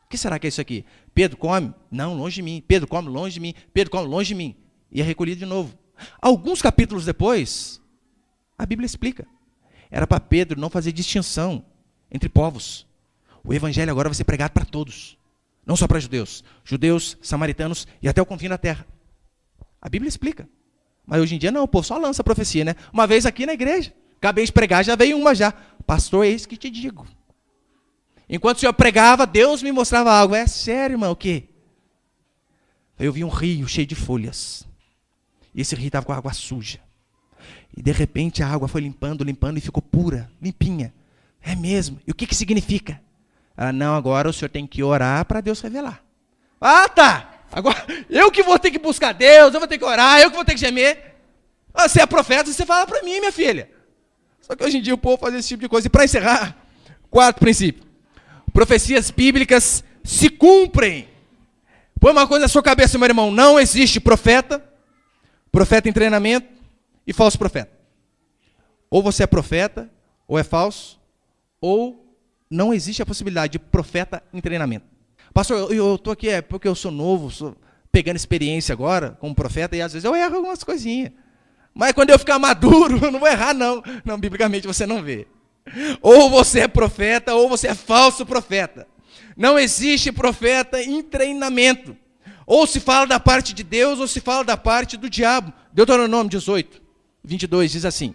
A: O que será que é isso aqui? Pedro, come? Não, longe de mim. Pedro, come longe de mim. Pedro, come longe de mim. E é recolhido de novo. Alguns capítulos depois, a Bíblia explica. Era para Pedro não fazer distinção entre povos. O evangelho agora vai ser pregado para todos. Não só para judeus. Judeus, samaritanos e até o confim da terra. A Bíblia explica. Mas hoje em dia não, o povo só lança a profecia, né? Uma vez aqui na igreja, acabei de pregar, já veio uma já. Pastor, é isso que te digo. Enquanto o senhor pregava, Deus me mostrava algo. É sério, irmão, o quê? Eu vi um rio cheio de folhas. E esse rio estava com água suja. E de repente a água foi limpando, limpando e ficou pura, limpinha. É mesmo. E o que significa? Ah, não, agora o senhor tem que orar para Deus revelar. Ah, tá. Agora, eu que vou ter que buscar Deus, eu vou ter que orar, eu que vou ter que gemer. Ah, você é profeta, você fala para mim, minha filha. Só que hoje em dia o povo faz esse tipo de coisa. E para encerrar, quarto princípio. Profecias bíblicas se cumprem. Põe uma coisa na sua cabeça, meu irmão. Não existe profeta, profeta em treinamento e falso profeta. Ou você é profeta, ou é falso, ou não existe a possibilidade de profeta em treinamento. Pastor, eu estou aqui porque eu sou novo, estou pegando experiência agora como profeta, e às vezes eu erro algumas coisinhas. Mas quando eu ficar maduro, eu não vou errar, não. Não, biblicamente você não vê. Ou você é profeta, ou você é falso profeta. Não existe profeta em treinamento. Ou se fala da parte de Deus, ou se fala da parte do diabo. Deuteronômio 18, 22 diz assim: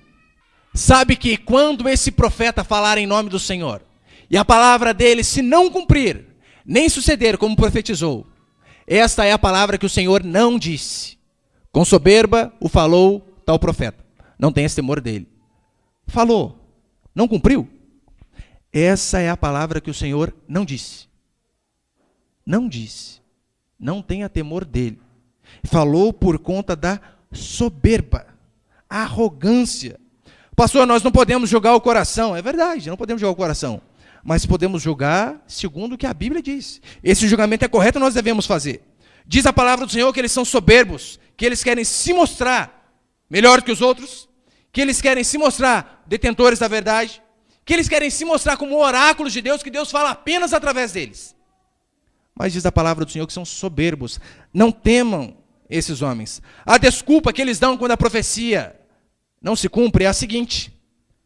A: sabe que quando esse profeta falar em nome do Senhor, e a palavra dele se não cumprir, nem suceder como profetizou, esta é a palavra que o Senhor não disse. Com soberba o falou tal profeta. Não tenha temor dele. Falou, não cumpriu? Essa é a palavra que o Senhor não disse. Não disse. Não tenha temor dele. Falou por conta da soberba, arrogância. Pastor, nós não podemos julgar o coração. É verdade, não podemos julgar o coração. Mas podemos julgar segundo o que a Bíblia diz. Esse julgamento é correto, nós devemos fazer. Diz a palavra do Senhor que eles são soberbos, que eles querem se mostrar melhor que os outros, que eles querem se mostrar detentores da verdade, que eles querem se mostrar como oráculos de Deus, que Deus fala apenas através deles. Mas diz a palavra do Senhor que são soberbos. Não temam esses homens. A desculpa que eles dão quando a profecia não se cumpre é a seguinte: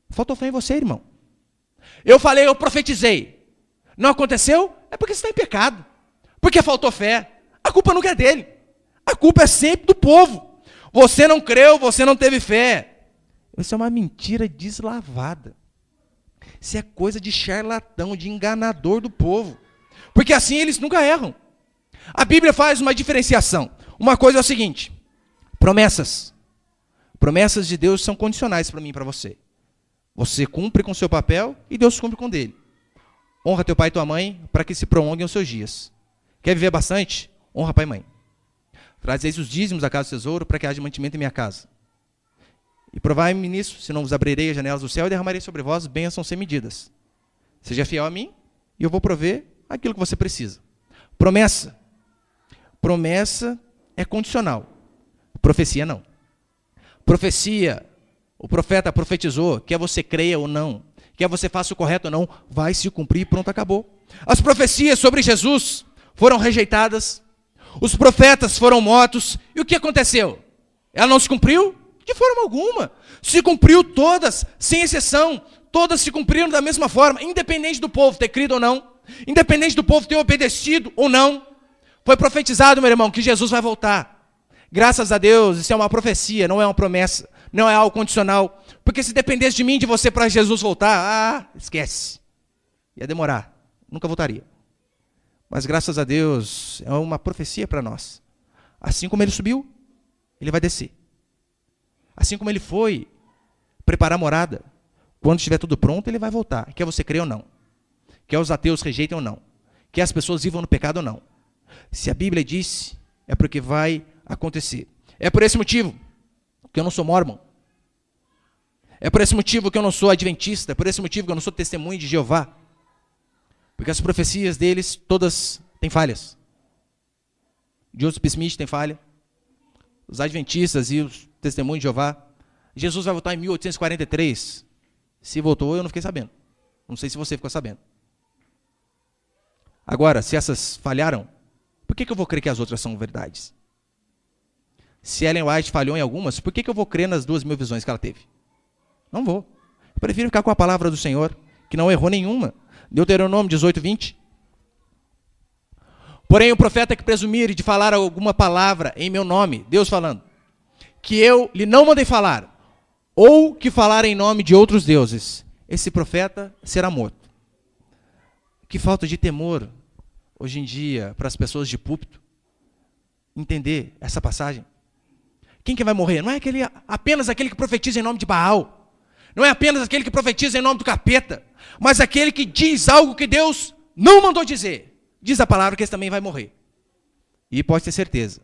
A: faltou fé em você, irmão. Eu falei, eu profetizei. Não aconteceu? É porque você está em pecado. Porque faltou fé. A culpa nunca é dele. A culpa é sempre do povo. Você não creu, você não teve fé. Isso é uma mentira deslavada. Isso é coisa de charlatão, de enganador do povo. Porque assim eles nunca erram. A Bíblia faz uma diferenciação. Uma coisa é o seguinte: promessas. Promessas de Deus são condicionais para mim e para você. Você cumpre com o seu papel e Deus cumpre com o dele. Honra teu pai e tua mãe para que se prolonguem os seus dias. Quer viver bastante? Honra pai e mãe. Trazeis os dízimos da casa do tesouro para que haja mantimento em minha casa. E provai-me nisso, se não vos abrirei as janelas do céu e derramarei sobre vós bênçãos sem medidas. Seja fiel a mim e eu vou prover aquilo que você precisa. Promessa. Promessa é condicional. Profecia não. Profecia, o profeta profetizou, quer você creia ou não, quer você faça o correto ou não, vai se cumprir e pronto, acabou. As profecias sobre Jesus foram rejeitadas, os profetas foram mortos, e o que aconteceu? Ela não se cumpriu? De forma alguma. Se cumpriu todas, sem exceção, todas se cumpriram da mesma forma, independente do povo ter crido ou não, independente do povo ter obedecido ou não. Foi profetizado, meu irmão, que Jesus vai voltar. Graças a Deus, isso é uma profecia, não é uma promessa, não é algo condicional. Porque se dependesse de mim, de você, para Jesus voltar, esquece. Ia demorar, nunca voltaria. Mas graças a Deus, é uma profecia para nós. Assim como ele subiu, ele vai descer. Assim como ele foi preparar a morada, quando estiver tudo pronto, ele vai voltar. Quer você crer ou não. Quer os ateus rejeitem ou não. Quer as pessoas vivam no pecado ou não. Se a Bíblia disse, é porque vai acontecer. É por esse motivo que eu não sou mórmon. É por esse motivo que eu não sou adventista. É por esse motivo que eu não sou testemunho de Jeová. Porque as profecias deles, todas tem falhas. Joseph Smith tem falha. Os adventistas e os testemunhos de Jeová. Jesus vai voltar em 1843. Se voltou, eu não fiquei sabendo. Não sei se você ficou sabendo. Agora, se essas falharam, por que eu vou crer que as outras são verdades? Se Ellen White falhou em algumas, por que eu vou crer nas 2.000 visões que ela teve? Não vou. Eu prefiro ficar com a palavra do Senhor, que não errou nenhuma. Deuteronômio 18, 20. Porém, o profeta que presumir de falar alguma palavra em meu nome, Deus falando, que eu lhe não mandei falar, ou que falar em nome de outros deuses, esse profeta será morto. Que falta de temor, hoje em dia, para as pessoas de púlpito, entender essa passagem. Quem que vai morrer? Não é apenas aquele que profetiza em nome de Baal, não é apenas aquele que profetiza em nome do capeta, mas aquele que diz algo que Deus não mandou dizer. Diz a palavra que esse também vai morrer. E pode ter certeza,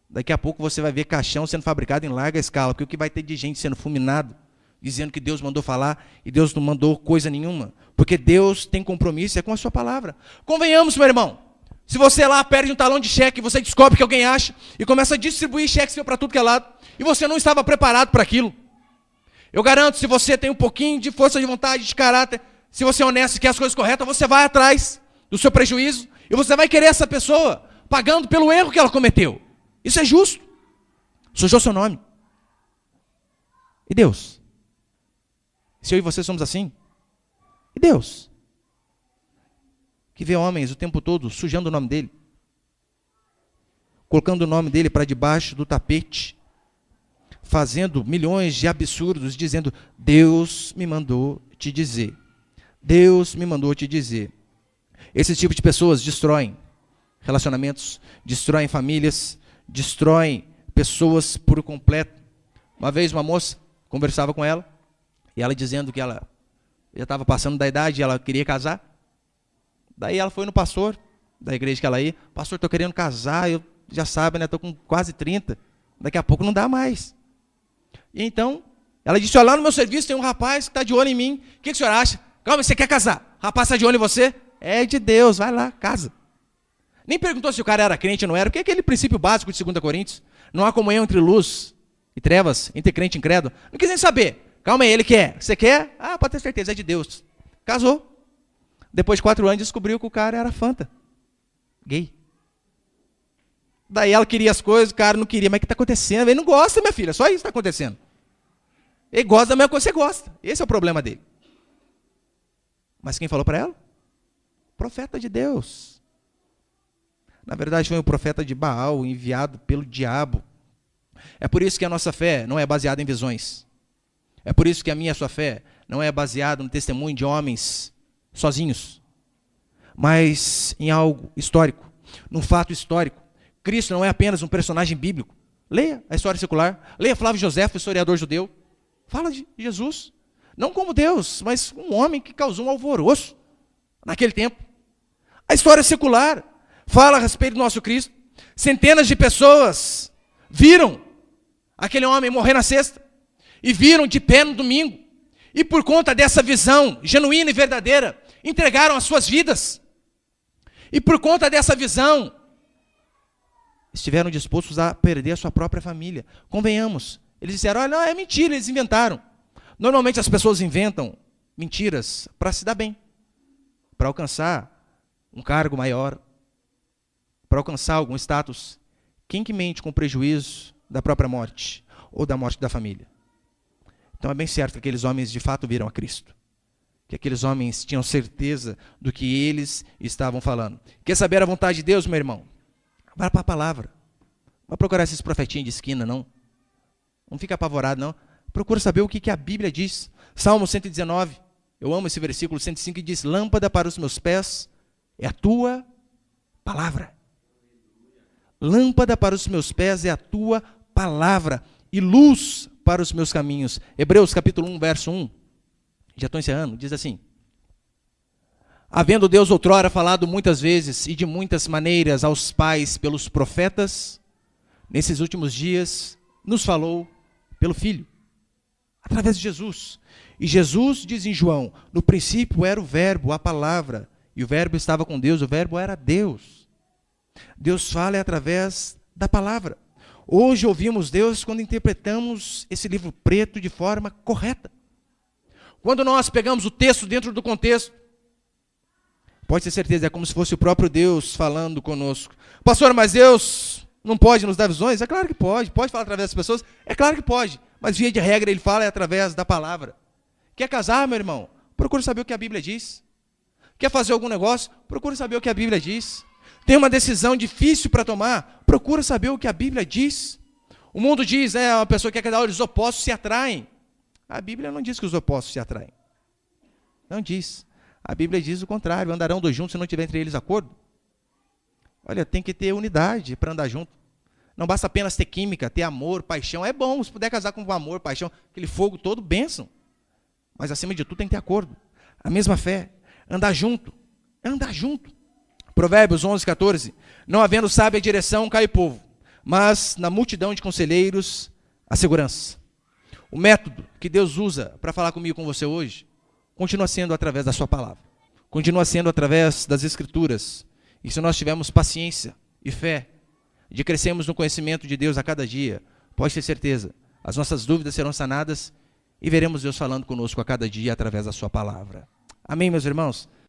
A: daqui a pouco você vai ver caixão sendo fabricado em larga escala, porque o que vai ter de gente sendo fulminado, dizendo que Deus mandou falar e Deus não mandou coisa nenhuma, porque Deus tem compromisso, é com a sua palavra. Convenhamos, meu irmão, se você lá perde um talão de cheque, você descobre que alguém acha e começa a distribuir cheques para tudo que é lado, e você não estava preparado para aquilo. Eu garanto, se você tem um pouquinho de força de vontade, de caráter, se você é honesto e quer as coisas corretas, você vai atrás do seu prejuízo e você vai querer essa pessoa pagando pelo erro que ela cometeu. Isso é justo. Sujou seu nome. E Deus? Se eu e você somos assim? E Deus? Que vê homens o tempo todo sujando o nome dele, colocando o nome dele para debaixo do tapete, fazendo milhões de absurdos, dizendo, Deus me mandou te dizer. Deus me mandou te dizer. Esse tipo de pessoas destroem relacionamentos, destroem famílias, destroem pessoas por completo. Uma vez uma moça conversava com ela, e ela dizendo que ela já estava passando da idade e ela queria casar. Daí ela foi no pastor da igreja que ela ia, pastor, estou querendo casar, eu já sabe, né, estou com quase 30, daqui a pouco não dá mais. E então, ela disse, olha, lá no meu serviço tem um rapaz que está de olho em mim, o que o senhor acha? Calma, você quer casar? O rapaz está de olho em você? É de Deus, vai lá, casa. Nem perguntou se o cara era crente ou não era, porque é aquele princípio básico de 2 Coríntios, não há comunhão entre luz e trevas, entre crente e incrédulo. Não quis nem saber, calma aí, ele quer, você quer? Ah, pode ter certeza, é de Deus. Casou. Depois de 4 anos descobriu que o cara era fanta, gay. Daí ela queria as coisas, o cara não queria, mas o que está acontecendo? Ele não gosta, minha filha, só isso está acontecendo. Ele gosta da mesma coisa que você gosta, esse é o problema dele. Mas quem falou para ela? Profeta de Deus. Na verdade foi um profeta de Baal, enviado pelo diabo. É por isso que a nossa fé não é baseada em visões. É por isso que a minha e a sua fé não é baseada no testemunho de homens sozinhos, mas em algo histórico, num fato histórico. Cristo não é apenas um personagem bíblico. Leia a história secular, leia Flávio Josefo, historiador judeu. Fala de Jesus, não como Deus, mas um homem que causou um alvoroço naquele tempo. A história secular fala a respeito do nosso Cristo. Centenas de pessoas viram aquele homem morrer na sexta e viram de pé no domingo. E por conta dessa visão genuína e verdadeira, entregaram as suas vidas. E por conta dessa visão, estiveram dispostos a perder a sua própria família. Convenhamos, eles disseram, olha, não, é mentira, eles inventaram. Normalmente as pessoas inventam mentiras para se dar bem, para alcançar um cargo maior, para alcançar algum status. Quem que mente com prejuízo da própria morte ou da morte da família? Então é bem certo que aqueles homens de fato viram a Cristo. Que aqueles homens tinham certeza do que eles estavam falando. Quer saber a vontade de Deus, meu irmão? Vai para a palavra. Não vai procurar esses profetinhos de esquina, não. Não fica apavorado, não. Procura saber o que a Bíblia diz. Salmo 119, eu amo esse versículo 105, que diz, lâmpada para os meus pés é a tua palavra. Lâmpada para os meus pés é a tua palavra e luz para os meus caminhos. Hebreus capítulo 1, verso 1. Já estou encerrando. Diz assim. Havendo Deus outrora falado muitas vezes e de muitas maneiras aos pais pelos profetas, nesses últimos dias nos falou pelo Filho, através de Jesus. E Jesus, diz em João, no princípio era o verbo, a palavra, e o verbo estava com Deus, o verbo era Deus. Deus fala através da palavra. Hoje ouvimos Deus quando interpretamos esse livro preto de forma correta. Quando nós pegamos o texto dentro do contexto, pode ter certeza, é como se fosse o próprio Deus falando conosco. Pastor, mas Deus não pode nos dar visões? É claro que pode. Pode falar através das pessoas? É claro que pode. Mas via de regra ele fala através da palavra. Quer casar, meu irmão? Procure saber o que a Bíblia diz. Quer fazer algum negócio? Procure saber o que a Bíblia diz. Tem uma decisão difícil para tomar? Procure saber o que a Bíblia diz. O mundo diz, uma pessoa que quer casar, os opostos se atraem. A Bíblia não diz que os opostos se atraem. Não diz. A Bíblia diz o contrário, andarão dois juntos se não tiver entre eles acordo. Olha, tem que ter unidade para andar junto. Não basta apenas ter química, ter amor, paixão. É bom, se puder casar com amor, paixão, aquele fogo todo, bênção. Mas acima de tudo tem que ter acordo. A mesma fé, andar junto. Andar junto. Provérbios 11, 14. Não havendo sábia direção, cai povo, mas na multidão de conselheiros, a segurança. O método que Deus usa para falar comigo e com você hoje, continua sendo através da sua palavra. Continua sendo através das Escrituras. E se nós tivermos paciência e fé, de crescermos no conhecimento de Deus a cada dia, pode ter certeza, as nossas dúvidas serão sanadas e veremos Deus falando conosco a cada dia através da sua palavra. Amém, meus irmãos?